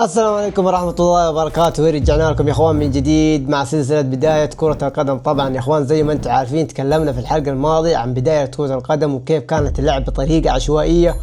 السلام عليكم ورحمة الله وبركاته. رجعنا لكم يا اخوان من جديد مع سلسلة بداية كرة القدم. طبعا يا اخوان زي ما انتم عارفين تكلمنا في الحلقة الماضية عن بداية كرة القدم وكيف كانت اللعب بطريقة عشوائية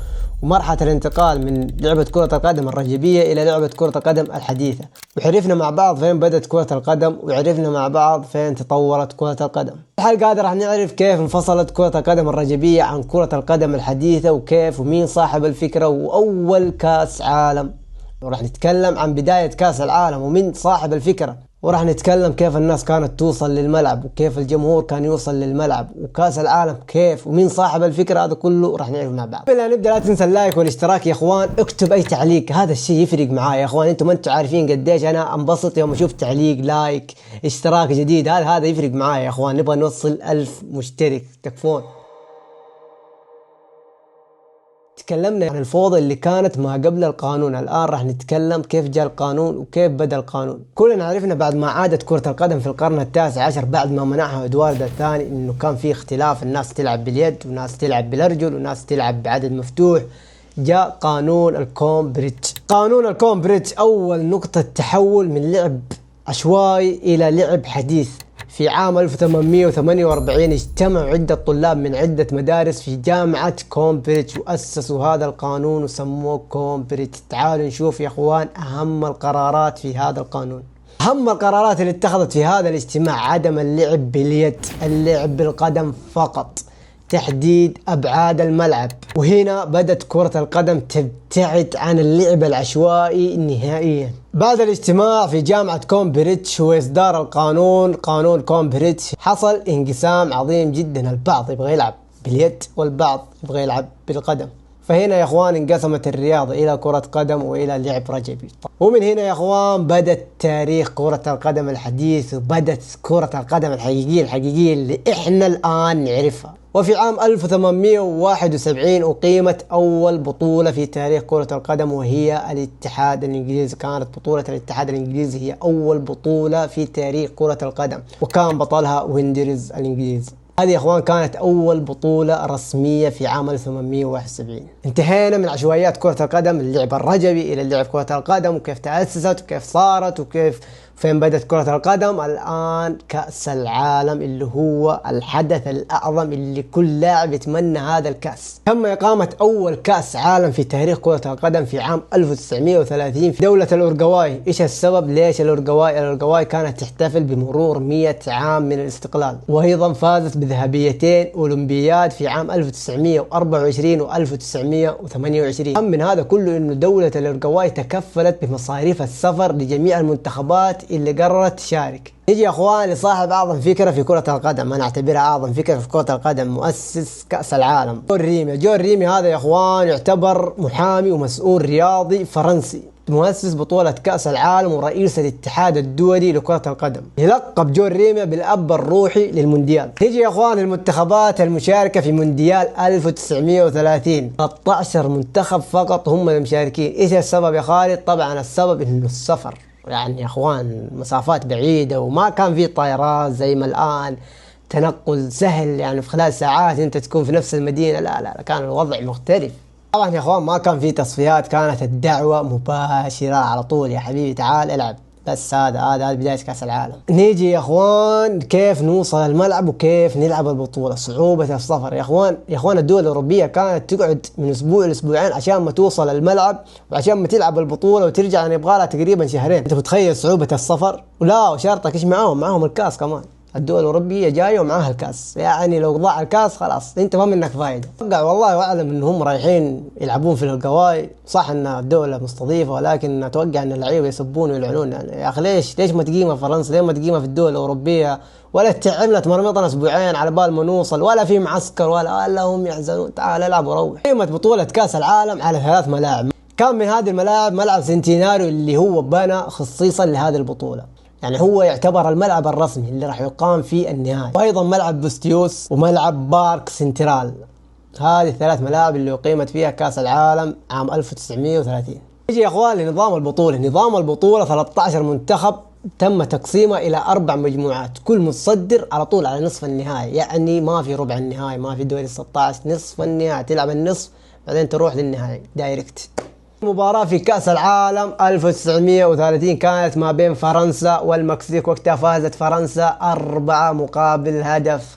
ومرحلة الانتقال من لعبة كرة القدم الرجبية إلى لعبة كرة القدم الحديثة، وعرفنا مع بعض فين بدأت كرة القدم وعرفنا مع بعض فين تطورت كرة القدم. الحلقة هذه راح نعرف كيف انفصلت كرة القدم الرجبية عن كرة القدم الحديثة وكيف ومين صاحب الفكرة وأول كأس عالم، وراح نتكلم عن بداية كأس العالم ومن صاحب الفكرة، وراح نتكلم كيف الناس كانت توصل للملعب وكيف الجمهور كان يوصل للملعب وكأس العالم كيف ومين صاحب الفكرة. هذا كله راح نعرف مع بعض. قبل لا نبدأ لا تنسى اللايك والاشتراك يا اخوان، اكتب اي تعليق، هذا الشيء يفرق معايا يا اخوان. انتم ما انتم عارفين قديش انا انبسط يوم اشوف تعليق لايك اشتراك جديد، هذا يفرق معايا يا اخوان. نبغى نوصل 1000 مشترك تكفون. تكلمنا عن الفوضى اللي كانت ما قبل القانون، الآن راح نتكلم كيف جاء القانون وكيف بدأ القانون. كلنا عرفنا بعد ما عادت كرة القدم في القرن التاسع عشر بعد ما منعها إدوارد الثاني إنه كان في اختلاف، الناس تلعب باليد وناس تلعب بالأرجل وناس تلعب بعدد مفتوح. جاء قانون الكومبريدج. قانون الكومبريدج أول نقطة تحول من لعب عشوائي إلى لعب حديث. في عام 1848 اجتمعوا عدة طلاب من عدة مدارس في جامعة كومبريدج وأسسوا هذا القانون وسموه كومبريدج. تعالوا نشوف يا اخوان أهم القرارات في هذا القانون. أهم القرارات اللي اتخذت في هذا الاجتماع عدم اللعب باليد، اللعب بالقدم فقط، تحديد أبعاد الملعب، وهنا بدأت كرة القدم تبتعد عن اللعب العشوائي نهائيا. بعد الاجتماع في جامعة كومبريدج وإصدار القانون، قانون كومبريدج، حصل انقسام عظيم جدا، البعض يبغى يلعب باليد والبعض يبغى يلعب بالقدم. فهنا يا اخوان انقسمت الرياضة الى كرة قدم والى لعب رجبي، ومن هنا يا اخوان بدأت تاريخ كرة القدم الحديث وبدأت كرة القدم الحقيقية اللي احنا الان نعرفها. وفي عام 1871 أقيمت أول بطولة في تاريخ كرة القدم وهي الاتحاد الإنجليزي. كانت بطولة الاتحاد الإنجليزي هي أول بطولة في تاريخ كرة القدم وكان بطلها ويندرز الإنجليزي. هذه يا اخوان كانت اول بطولة رسمية في عام 1871. انتهينا من عشوائيات كرة القدم، اللعب الرجبي الى اللعب كرة القدم وكيف تأسست وكيف صارت وكيف فين بدأت كرة القدم. الآن كأس العالم اللي هو الحدث الأعظم اللي كل لاعب يتمنى هذا الكأس. تم إقامة أول كأس عالم في تاريخ كرة القدم في عام 1930 في دولة الأورجواي. إيش السبب؟ ليش الأورجواي؟ الأورجواي كانت تحتفل بمرور 100 عام من الاستقلال، وأيضا فازت بذهبيتين أولمبياد في عام 1924 و 1928. أهم من هذا كله إنه دولة الأورجواي تكفلت بمصاريف السفر لجميع المنتخبات اللي قررت تشارك. نيجي يا اخوان لصاحب اعظم فكره في كره القدم، انا اعتبرها اعظم فكره في كره القدم، مؤسس كاس العالم جون ريمي. جون ريمي هذا يا اخوان يعتبر محامي ومسؤول رياضي فرنسي، مؤسس بطولة كأس العالم ورئيس الاتحاد الدولي لكرة القدم. يلقب جون ريمي بالأب الروحي للمونديال. نيجي يا اخوان المنتخبات المشاركة في مونديال 1930، 13 منتخب فقط هم المشاركين. ايش السبب يا خالد؟ طبعا السبب انه السفر، يعني يا اخوان مسافات بعيدة وما كان في طائرات زي ما الآن تنقل سهل، يعني في خلال ساعات انت تكون في نفس المدينة. لا كان الوضع مختلف. طبعا يا اخوان ما كان في تصفيات، كانت الدعوة مباشرة على طول، يا حبيبي تعال العب. بس هذا بداية كأس العالم. نيجي يا اخوان كيف نوصل الملعب وكيف نلعب البطولة. صعوبة السفر يا اخوان الدول الأوروبية كانت تقعد من أسبوع لأسبوعين عشان ما توصل الملعب وعشان ما تلعب البطولة وترجع، يبغى لها تقريبا شهرين. انت متخيل صعوبة السفر؟ ولا وشرطك ايش معاهم الكاس كمان. الدول الأوروبية جاية ومعاها الكاس، يعني لو ضاع الكاس خلاص انت ما منك فايدة. اتوقع والله أعلم انهم رايحين يلعبون في الهواي، صح ان الدولة مستضيفة ولكن اتوقع ان اللعيبة يسبون ويلعنون. يعني يا اخي ليش ما تقيمها فرنسا؟ ليه ما تقيمها في الدول الأوروبية؟ ولا تعبنا تمرمطنا اسبوعين على بال ما نوصل، ولا في معسكر ولا هم يحزنون. تعال العب وروح. قيمة بطولة كأس العالم على 3 ملاعب. كان من هذه الملاعب ملعب سنتيناريو اللي هو بنى خصيصا لهذه البطولة، يعني هو يعتبر الملعب الرسمي اللي راح يقام فيه النهائي، وايضا ملعب بوستيوس وملعب بارك سنترال. هذه ال3 ملاعب اللي أقيمت فيها كأس العالم عام 1930. يجي يا اخوان لنظام البطولة. نظام البطولة 13 منتخب تم تقسيمه إلى 4 مجموعات، كل متصدر على طول على نصف النهائي، يعني ما في ربع النهائي، ما في دوري 16، نصف النهائي تلعب النصف بعدين تروح للنهائي دايركت. مباراة في كأس العالم 1930 كانت ما بين فرنسا والمكسيك، وقتها فازت فرنسا 4-1.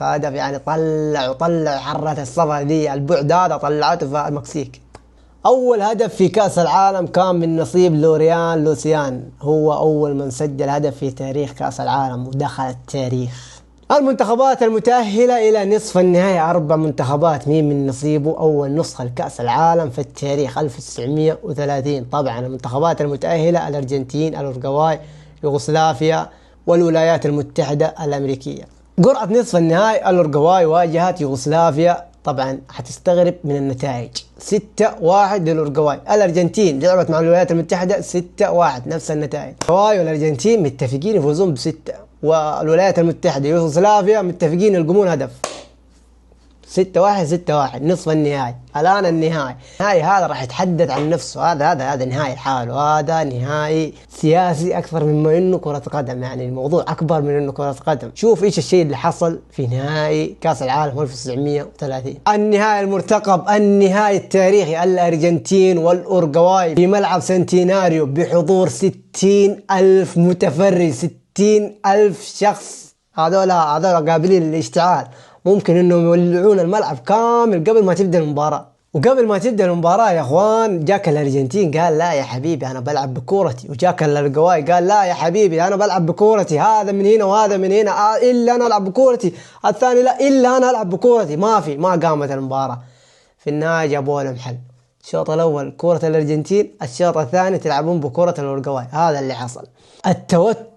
هدف يعني طلعوا حرة الصفا دي، البعد هذا طلعته في المكسيك. أول هدف في كأس العالم كان من نصيب لوريان لوسيان، هو أول من سجل هدف في تاريخ كأس العالم ودخل التاريخ. المنتخبات المتأهلة إلى نصف النهائي 4 منتخبات، مين من نصيبه أول نسخة لكأس العالم في التاريخ 1930. طبعا المنتخبات المتأهلة الأرجنتين، الأورجواي، يوغوسلافيا والولايات المتحدة الأمريكية. قرعة نصف النهائي الأورجواي واجهت يوغوسلافيا، طبعا حتستغرب من النتائج، 6-1 للأورجواي. الأرجنتين لعبت مع الولايات المتحدة 6-1، نفس النتائج. الأورجواي والأرجنتين متفقين يفوزون ب6، والولايات المتحدة يوغوسلافيا متفقين يلقمون هدف. 6-1 نصف النهائي. الآن النهائي هذا راح يتحدث عن نفسه، هذا نهائي حاله، هذا نهائي سياسي أكثر مما إنه كرة قدم، يعني الموضوع أكبر من إنه كرة قدم. شوف إيش الشيء اللي حصل في نهائي كأس العالم 1930. النهائي المرتقب، النهائي التاريخي، الأرجنتين والأورجواي في ملعب سنتيناريو بحضور 60,000 متفرج، 60,000 شخص. هذول قابلين للاشتعال، ممكن انهم يولعون الملعب كامل قبل ما تبدا المباراة. وقبل ما تبدا المباراة يا اخوان، جاك الارجنتين قال لا يا حبيبي انا بلعب بكورتي، وجاك الأورجواي قال لا يا حبيبي انا بلعب بكورتي، هذا من هنا وهذا من هنا، الا انا العب بكورتي، الثاني لا الا انا العب بكورتي. ما قامت المباراة. في النهاية جابوا لهم حل، الشوط الاول كورة الارجنتين، الشوط الثاني تلعبون بكورة الأورجواي. هذا اللي حصل. التوتر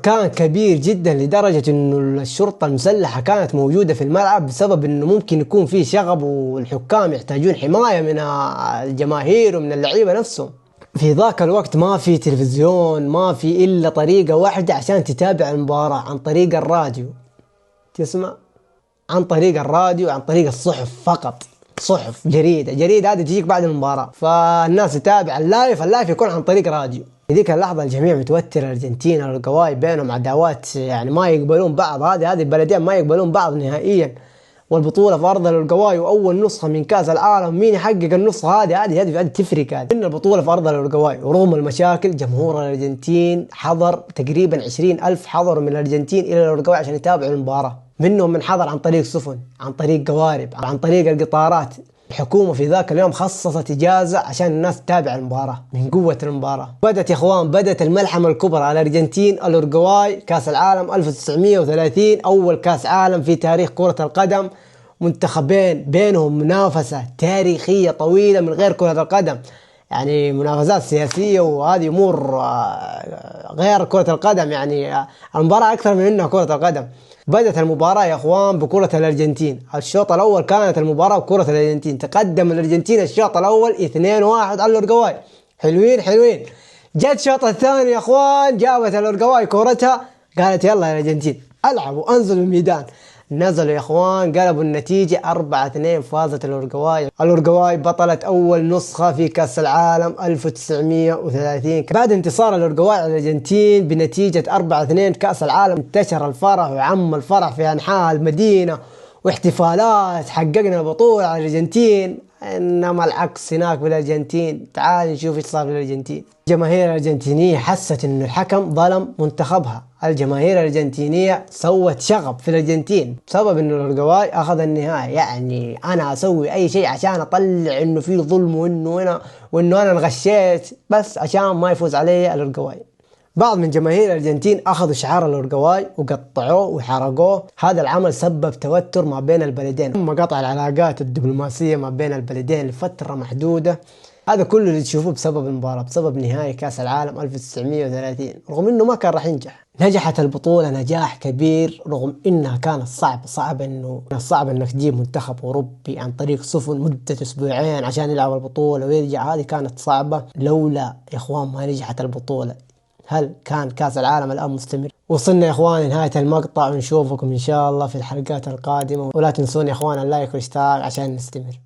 كان كبير جدا لدرجة انه الشرطة المسلحة كانت موجودة في الملعب، بسبب انه ممكن يكون فيه شغب والحكام يحتاجون حماية من الجماهير ومن اللعيبة نفسهم. في ذاك الوقت ما في تلفزيون، ما في الا طريقة واحدة عشان تتابع المباراة، عن طريق الراديو. تسمع؟ عن طريق الراديو، عن طريق الصحف فقط، صحف، جريدة هذه تجيك بعد المباراة، فالناس تتابع اللايف يكون عن طريق راديو. في ذيك اللحظة الجميع متوتر، الأرجنتين والأورجواي بينهم عداوات، يعني ما يقبلون بعض، هذه البلدين ما يقبلون بعض نهائيا، والبطولة في أرض الأورجواي، وأول نسخة من كأس العالم، مين يحقق النسخة هذه تفرق، إن البطولة في أرض الأورجواي. ورغم المشاكل جمهور الأرجنتين حضر تقريبا 20,000 حضروا من الأرجنتين إلى الأورجواي عشان يتابعوا المباراة، منهم من حضر عن طريق سفن، عن طريق قوارب، عن طريق القطارات. الحكومة في ذاك اليوم خصصت إجازة عشان الناس تتابع المباراة من قوة المباراة. بدت يا إخوان، بدت الملحمة الكبرى، الأرجنتين الأورجواي، كأس العالم 1930، أول كأس عالم في تاريخ كرة القدم. منتخبين بينهم منافسة تاريخية طويلة من غير كرة القدم، يعني منافسات سياسية وهذه أمور غير كرة القدم، يعني المباراة أكثر من إنها كرة القدم. بدأت المباراة يا أخوان بكرة الأرجنتين. الشوط الأول كانت المباراة بكرة الأرجنتين، تقدم الأرجنتين الشوط الأول 2-1 على الأورجواي. حلوين. جت الشوط الثاني يا أخوان، جابت الأورجواي كورتها، قالت يلا يا الأرجنتين ألعبوا، أنزلوا الميدان. نزلوا يا اخوان، قلبوا النتيجة 4-2، فازت الأورجواي بطلة أول نسخة في كأس العالم 1930. بعد انتصار الأورجواي على الأرجنتين بنتيجة 4-2 كأس العالم، انتشر الفرح وعم الفرح في أنحاء المدينة، واحتفالات، حققنا بطولة على الأرجنتين. إنما العكس هناك بالأرجنتين، تعال نشوف إيش صار في الأرجنتين. الجماهير الأرجنتينية حست إنه الحكم ظلم منتخبها، الجماهير الأرجنتينية سوت شغب في الأرجنتين بسبب إنه الأورجواي أخذ النهائي. يعني أنا أسوي أي شيء عشان أطلع إنه في ظلم وإنه أنا انغشيت، بس عشان ما يفوز علي الأورجواي. بعض من جماهير الأرجنتين أخذوا شعار الأورجواي وقطعوه وحرقوه. هذا العمل سبب توتر ما بين البلدين، ثم قطع العلاقات الدبلوماسية ما بين البلدين لفترة محدودة. هذا كله اللي تشوفوه بسبب المباراة، بسبب نهائي كأس العالم 1930، رغم إنه ما كان راح ينجح. نجحت البطولة نجاح كبير، رغم إنها كانت صعب إنك تجيب منتخب أوروبي عن طريق سفن مدة أسبوعين عشان يلعب البطولة ويرجع. هذه كانت صعبة. لولا يا إخوان ما نجحت البطولة، هل كان كأس العالم الآن مستمر؟ وصلنا يا إخوان لنهاية المقطع، ونشوفكم إن شاء الله في الحلقات القادمة، ولا تنسون يا إخوان اللايك والاشتراك عشان نستمر.